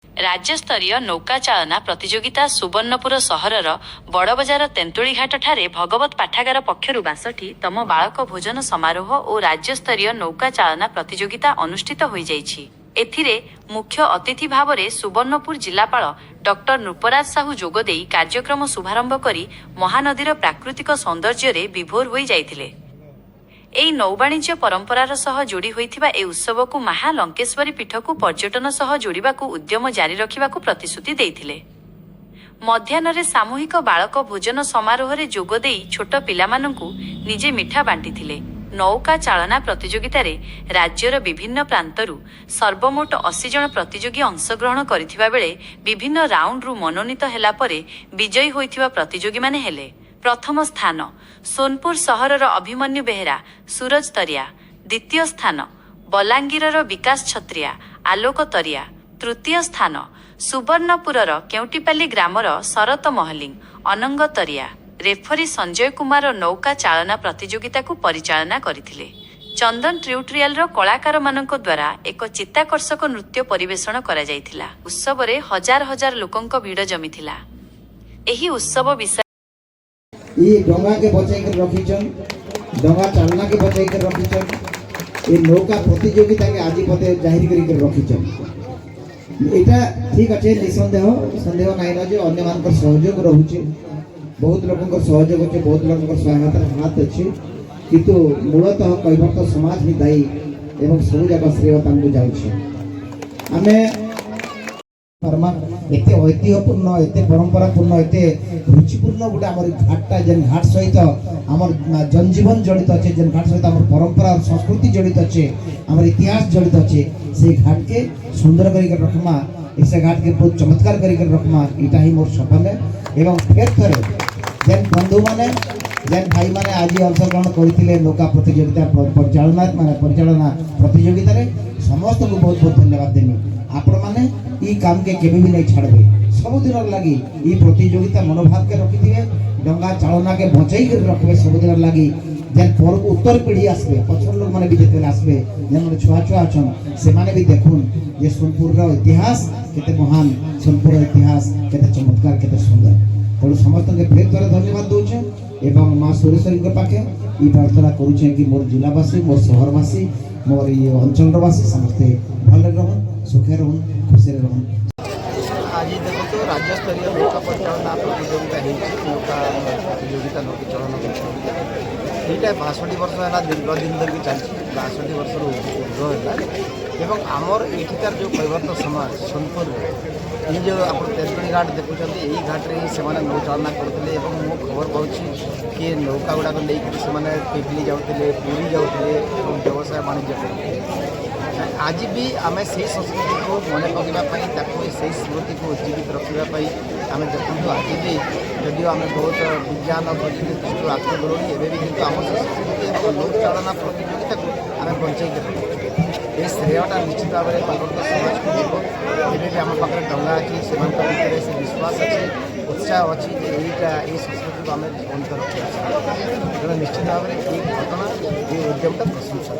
राज्यस्तरीय नौका चालना प्रतियोगिता सुवर्णपुर सहरर बड़बजार तेंतुलीघाट ठारे भगवत पाठागार पक्षरु 62तम बालक भोजन समारोह और राज्यस्तरीय नौका चालना प्रतियोगिता अनुष्ठित होई जाइछि। एथिरे मुख्य अतिथि भावरे सुवर्णपुर जिलापाल डॉक्टर नृपराज साहू जोगदेई कार्यक्रम शुभारंभ करी महानदीर प्राकृतिक सौंदर्य विभोर होई जाइथिले। एई नौवाणिज्य परंपरार सह जोड़ी होइथिबा ए उत्सव को महालंकेश्वरी पीठ को पर्यटन सह जोड़िबाकू उद्यम जारी रखिबाकू प्रतिश्रुति देइथिले। मध्याह्न सामूहिक बालक भोजन समारोह रे जोगदेई छोट पिलामानंकू निजे मिठा बांटिथिले। नौका चालना प्रतियोगिता रे राज्यर विभिन्न प्रांतरू सर्वमोट 80 जन प्रतियोगी अंशग्रहण करिथिबा बेले विभिन्न राउंड रु मनोनीत हेला परे विजयी होइथिबा प्रतियोगी माने हेले। प्रथम स्थान सोनपुर सहरर अभिमन्यु बेहेरा सूरज तरिया, द्वितीय स्थान बलांगीरर विकास छत्रिया आलोक तरिया, तृतीय स्थान सुवर्णपुरर केउटीपाली ग्रामर शरत महलिंग अनंग तरिया। रेफरी संजय कुमार नौका चालना प्रतियोगिता को परिचालना करथिले। चंदन ट्यूटोरियल कलाकार मानक द्वारा एक चित्ताकर्षक नृत्य परिवेषण करा जायथिला। उत्सव रे हजार हजार लोकंक भीड़ जमिथिला। एही उत्सव विषय ये डोंगा के बचाई कर रखीचन, डोंगा चालना के बचाई कर रखीचन, ये नौका प्रतियोगिता के आज पते जाहिर करी कर रखीचन। एटा ठीक अच्छे निसंदेह संदेह नहीं ना जे अन्य मानकर सहयोग रहुचे, बहुत लोगों सहयोग अच्छे, बहुत लोगों सहायता हाथ अच्छे, किंतु मूलतः कहबार तो समाज ही दायी एवं सब जगह श्रेय तांको जाउछे। आमे परमा एते ऐतिह्यपूर्ण, एते परंपरापूर्ण, एते रुचिपूर्ण गोटे आम घाटा जेन घाट सहित आम जनजीवन जड़ित अच्छे, जेन घाट सहित आम परंपरा और संस्कृति जड़ित अच्छे, आम इतिहास जड़ित अच्छे, से घाट के सुंदर कर रखमा, इसे घाट के बहुत चमत्कार कर रखमा, इटा ही मोर सपन है। एवं फेर थरे जेन बंधु माने जेन भाई माने आज अंशग्रहण करथिले नौका प्रतियोगिता परिचालना प्रतियोगिता रे समस्त को बहुत बहुत धन्यवाद देमी। आपण माने ई काम के केबे भी नहीं छाड़बे, सब दिन लगी ई प्रतियोगिता मनोभाव के रखिथिबे, डंगा चालना के बचाई कर रखबे सब दिन लगी। जेन पर उत्तर पीढ़ी आसबे, पछर लोग माने भी जेते आसबे, जेन माने छुआ छुआ अछन से माने भी देखुन जे सोनपुर रो इतिहास केते महान, सोनपुर रो इतिहास केते चमत्कार, केते सुंदर। तेणु समस्त के फेर थोड़े धन्यवाद दूचे एवं माँ सुरेश्वरी के पाखे ये प्रार्थना करुचे कि मोर जिलावासी, मोर सहरवासी, मोर ये अंचलवासी समस्ते भल रहन, सुखे रहन, खुशी रहन। आज देखो राज्य स्तरीय नौका परिचालना प्रतियोगिता नौका प्रतियोगिता नौका चालन प्रतियोगिता यहाँ 62 वर्ष है दीर्घ दिन धरिक चलती 62 वर्ष ऊर्ध है। आमर एठिकार जो कैवर्त समाज सोनपुर ये जो आप तेंतुली घाट देखुं यही घाटे से नौ चालना करते मो खबर पाँच कि नौका गुड़ाक लेकिन पिपली जाते, पुरी जाते, व्यवसाय वाणिज्य करते। आज भी आम से संस्कृति को मन पकड़ापी से स्मृति को उज्जीवित रखापी आम देखो आज भी जदिव आम बहुत विज्ञान प्रযুক্তি दृष्टि आगे गलुणी एवं भी कितु आम संस्कृति और लोक चालना प्रतियोगिता को आम बंचाई रखी। ये श्रेयटा निश्चित भाव में प्रवर्त समाज को देव। एवं आम पाखे डंगा अच्छी से भितर से विश्वास अच्छे, उत्साह अच्छी यहीटा ये संस्कृति को आम जीवंत रखा। तेणु निश्चित भाव में ये घटना ये उद्यमटा प्रशंसा।